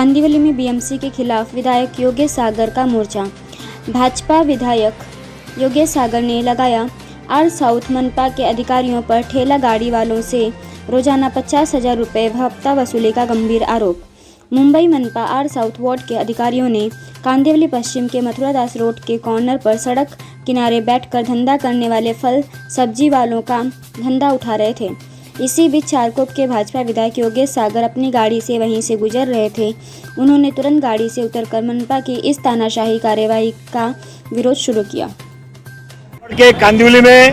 कांदिवली में बीएमसी के खिलाफ विधायक योगेश सागर का मोर्चा। भाजपा विधायक योगेश सागर ने लगाया आर साउथ मनपा के अधिकारियों पर ठेला गाड़ी वालों से रोजाना 50,000 रुपये हफ्ता वसूली का गंभीर आरोप। मुंबई मनपा आर साउथ वार्ड के अधिकारियों ने कांदिवली पश्चिम के मथुरादास रोड के कॉर्नर पर सड़क किनारे बैठकर धंधा करने वाले फल सब्जी वालों का धंधा उठा रहे थे। इसी बीच चारकोप के भाजपा विधायक योगेश सागर अपनी गाड़ी से वहीं से गुजर रहे थे। उन्होंने तुरंत गाड़ी से उतरकर मनपा की इस तानाशाही कार्यवाही का विरोध शुरू किया। के कांदिवली में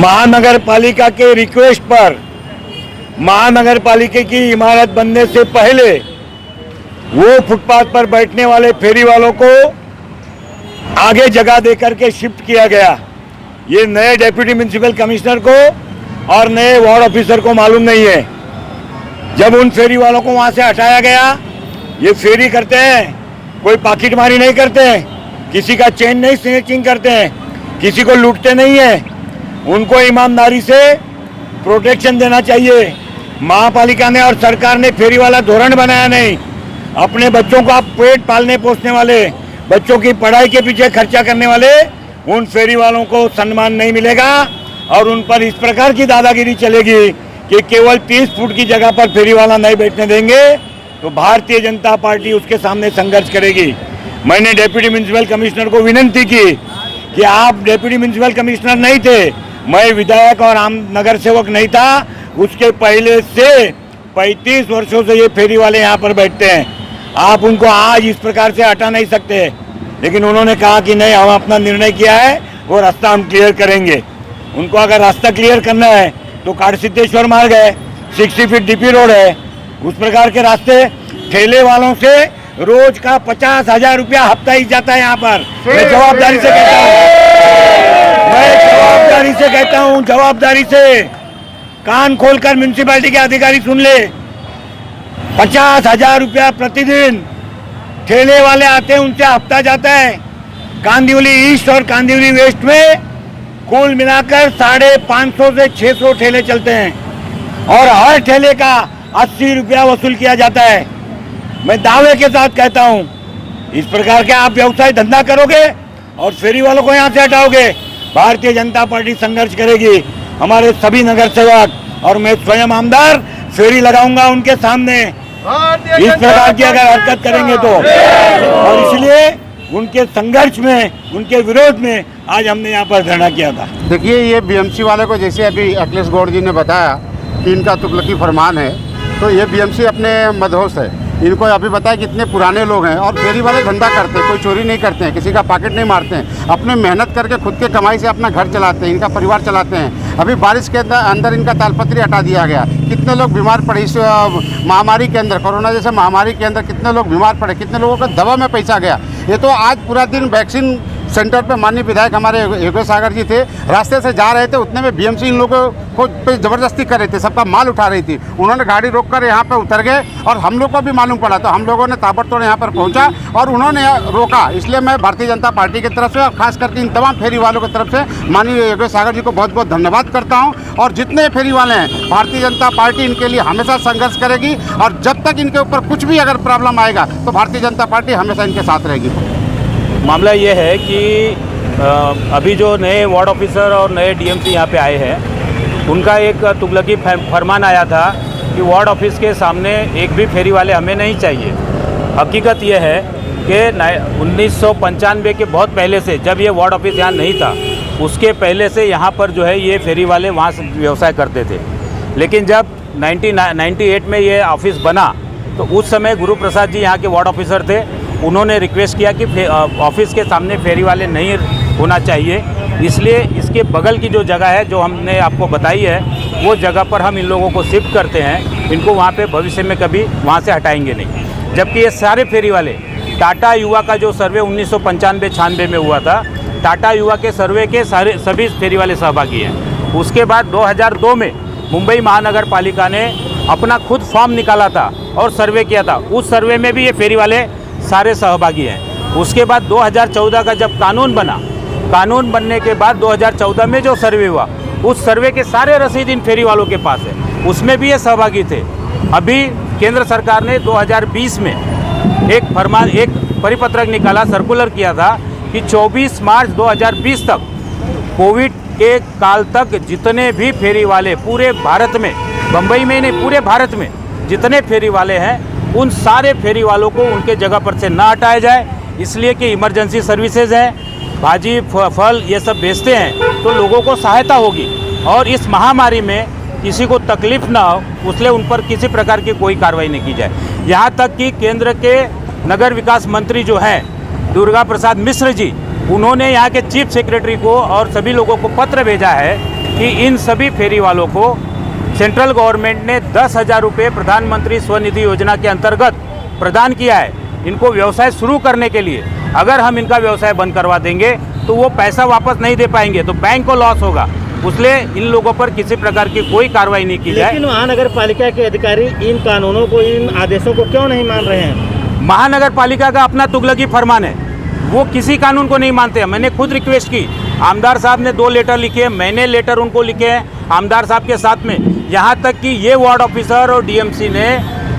महानगर पालिका के रिक्वेस्ट पर महानगर पालिका की इमारत बनने से पहले वो फुटपाथ पर बैठने वाले फेरी वालों को आगे जगह देकर के शिफ्ट किया गया। ये नए डेप्यूटी म्युनिसिपल कमिश्नर को और नए वार्ड ऑफिसर को मालूम नहीं है। जब उन फेरी वालों को वहां से हटाया गया, ये फेरी करते हैं, कोई पाकिटमारी नहीं करते हैं, किसी का चेन नहीं स्नैचिंग करते हैं, किसी को लूटते नहीं है। उनको ईमानदारी से प्रोटेक्शन देना चाहिए। महापालिका ने और सरकार ने फेरी वाला धोरण बनाया नहीं। अपने बच्चों को आप पेट पालने पोसने वाले, बच्चों की पढ़ाई के पीछे खर्चा करने वाले उन फेरी वालों को सम्मान नहीं मिलेगा और उन पर इस प्रकार की दादागिरी चलेगी कि केवल 30 फुट की जगह पर फेरी वाला नहीं बैठने देंगे तो भारतीय जनता पार्टी उसके सामने संघर्ष करेगी। मैंने डेप्यूटी म्युनिसिपल कमिश्नर को विनती की कि आप डेप्यूटी म्युनिसिपल कमिश्नर नहीं थे, मैं विधायक और आम नगर सेवक नहीं था, उसके पहले से 35 वर्षों से ये फेरी वाले यहाँ पर बैठते हैं। आप उनको आज इस प्रकार से हटा नहीं सकते। लेकिन उन्होंने कहा कि नहीं, हम अपना निर्णय किया है, वो रास्ता हम क्लियर करेंगे। उनको अगर रास्ता क्लियर करना है तो काड़सिद्धेश्वर मार्ग है, 60 फीट डीपी रोड है, उस प्रकार के रास्ते ठेले वालों से रोज का 50,000 रुपया हफ्ता ही जाता है। यहाँ पर मैं जवाबदारी से कहता हूँ, जवाबदारी से कान खोलकर म्युनिसिपैलिटी के अधिकारी सुन ले। 50,000 रुपया प्रतिदिन ठेले वाले आते हैं, उनसे हफ्ता जाता है। कांदिवली ईस्ट और कांदिवली वेस्ट में कुल मिलाकर 550 से 600 ठेले चलते हैं और हर ठेले का 80 रुपया वसूल किया जाता है। मैं दावे के साथ कहता हूं, इस प्रकार के आप व्यवसाय धंधा करोगे और फेरी वालों को यहां से हटाओगे, भारतीय जनता पार्टी संघर्ष करेगी। हमारे सभी नगर सेवक और मैं स्वयं आमदार फेरी लगाऊंगा उनके सामने इस प्रकार की अगर हरकत करेंगे तो। और इसलिए उनके संघर्ष में, उनके विरोध में आज हमने यहाँ पर धरना किया था। देखिए, ये बीएमसी वाले को जैसे अभी अखिलेश गौड़ जी ने बताया कि इनका तुगलकी फरमान है, तो ये बीएमसी अपने मदहोश है। इनको अभी बताया कितने पुराने लोग हैं और फेरी वाले धंधा करते हैं, कोई चोरी नहीं करते हैं, किसी का पॉकेट नहीं मारते हैं, अपने मेहनत करके खुद के कमाई से अपना घर चलाते हैं, इनका परिवार चलाते हैं। अभी बारिश के अंदर इनका तालपत्री हटा दिया गया। कितने लोग बीमार पड़े इस महामारी के अंदर, कोरोना जैसे महामारी के अंदर कितने लोग बीमार पड़े, कितने लोगों का दवा में पैसा गया। ये तो आज पूरा दिन वैक्सीन सेंटर पे माननीय विधायक हमारे योगेश सागर जी थे, रास्ते से जा रहे थे, उतने में बीएमसी इन लोगों को पे ज़बरदस्ती कर रहे थे, सबका माल उठा रही थी। उन्होंने गाड़ी रोककर यहाँ पे उतर गए और हम लोग को भी मालूम पड़ा तो हम लोगों ने ताबड़तोड़ यहाँ पर पहुँचा और उन्होंने रोका। इसलिए मैं भारतीय जनता पार्टी की तरफ से और खास करके इन तमाम फेरी वालों की तरफ से माननीय योगेश सागर जी को बहुत बहुत धन्यवाद करता हूँ। और जितने फेरी वाले हैं, भारतीय जनता पार्टी इनके लिए हमेशा संघर्ष करेगी और जब तक इनके ऊपर कुछ भी अगर प्रॉब्लम आएगा तो भारतीय जनता पार्टी हमेशा इनके साथ रहेगी। मामला ये है कि अभी जो नए वार्ड ऑफिसर और नए डीएमसी यहाँ पे आए हैं, उनका एक तुगलकी फरमान आया था कि वार्ड ऑफिस के सामने एक भी फेरी वाले हमें नहीं चाहिए। हकीकत ये है कि 1995 के बहुत पहले से, जब ये वार्ड ऑफिस यहाँ नहीं था, उसके पहले से यहाँ पर जो है ये फेरी वाले वहाँ से व्यवसाय करते थे। लेकिन जब 1998 में ये ऑफिस बना तो उस समय गुरु प्रसाद जी यहाँ के वार्ड ऑफिसर थे। उन्होंने रिक्वेस्ट किया कि ऑफिस के सामने फेरी वाले नहीं होना चाहिए, इसलिए इसके बगल की जो जगह है जो हमने आपको बताई है वो जगह पर हम इन लोगों को शिफ्ट करते हैं। इनको वहाँ पे भविष्य में कभी वहाँ से हटाएंगे नहीं। जबकि ये सारे फेरी वाले टाटा युवा का जो सर्वे 1995-96 में हुआ था, टाटा युवा के सर्वे के सभी फेरी वाले सहभागी हैं। उसके बाद 2002 में मुंबई महानगर पालिका ने अपना खुद फॉर्म निकाला था और सर्वे किया था। उस सर्वे में भी ये फेरी वाले सारे सहभागी हैं। उसके बाद 2014 का जब कानून बना, कानून बनने के बाद 2014 में जो सर्वे हुआ, उस सर्वे के सारे रसीद इन फेरी वालों के पास है, उसमें भी ये सहभागी थे। अभी केंद्र सरकार ने 2020 में एक परिपत्रक निकाला, सर्कुलर किया था कि 24 मार्च 2020 तक कोविड के काल तक जितने भी फेरी वाले पूरे भारत में, बम्बई में नहीं पूरे भारत में जितने फेरी वाले हैं उन सारे फेरी वालों को उनके जगह पर से ना हटाया जाए, इसलिए कि इमरजेंसी सर्विसेज हैं, भाजी फल ये सब बेचते हैं तो लोगों को सहायता होगी और इस महामारी में किसी को तकलीफ ना हो इसलिए उन पर किसी प्रकार की कोई कार्रवाई नहीं की जाए। यहाँ तक कि केंद्र के नगर विकास मंत्री जो हैं दुर्गा प्रसाद मिश्र जी, उन्होंने यहाँ के चीफ सेक्रेटरी को और सभी लोगों को पत्र भेजा है कि इन सभी फेरी वालों को सेंट्रल गवर्नमेंट ने 10,000 रुपये प्रधानमंत्री स्वनिधि योजना के अंतर्गत प्रदान किया है इनको व्यवसाय शुरू करने के लिए। अगर हम इनका व्यवसाय बंद करवा देंगे तो वो पैसा वापस नहीं दे पाएंगे तो बैंक को लॉस होगा, इसलिए इन लोगों पर किसी प्रकार की कोई कार्रवाई नहीं की जाए। लेकिन महानगर पालिका के अधिकारी इन कानूनों को, इन आदेशों को क्यों नहीं मान रहे हैं? महानगर पालिका का अपना तुगलकी फरमान है, वो किसी कानून को नहीं मानते हैं। मैंने खुद रिक्वेस्ट की, आमदार साहब ने 2 लेटर लिखे, मैंने लेटर उनको लिखे हैं आमदार साहब के साथ में। यहाँ तक कि ये वार्ड ऑफिसर और डीएमसी ने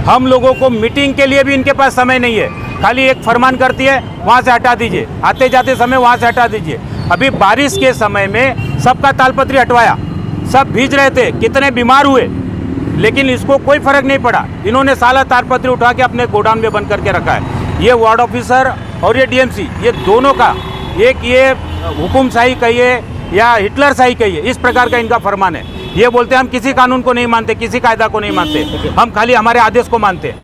हम लोगों को मीटिंग के लिए भी इनके पास समय नहीं है, खाली एक फरमान करती है वहाँ से हटा दीजिए, आते जाते समय वहाँ से हटा दीजिए। अभी बारिश के समय में सबका तालपत्री हटवाया, सब भीज रहे थे, कितने बीमार हुए, लेकिन इसको कोई फर्क नहीं पड़ा। इन्होंने साला तालपत्री उठा के अपने गोडाउन में बंद करके रखा है। ये वार्ड ऑफिसर और ये डीएमसी, ये दोनों का एक ये हुकुमशाही कहिए या हिटलरशाही कहिए, इस प्रकार का इनका फरमान है। ये बोलते हैं हम किसी कानून को नहीं मानते, किसी कायदा को नहीं मानते, हम खाली हमारे आदेश को मानते हैं।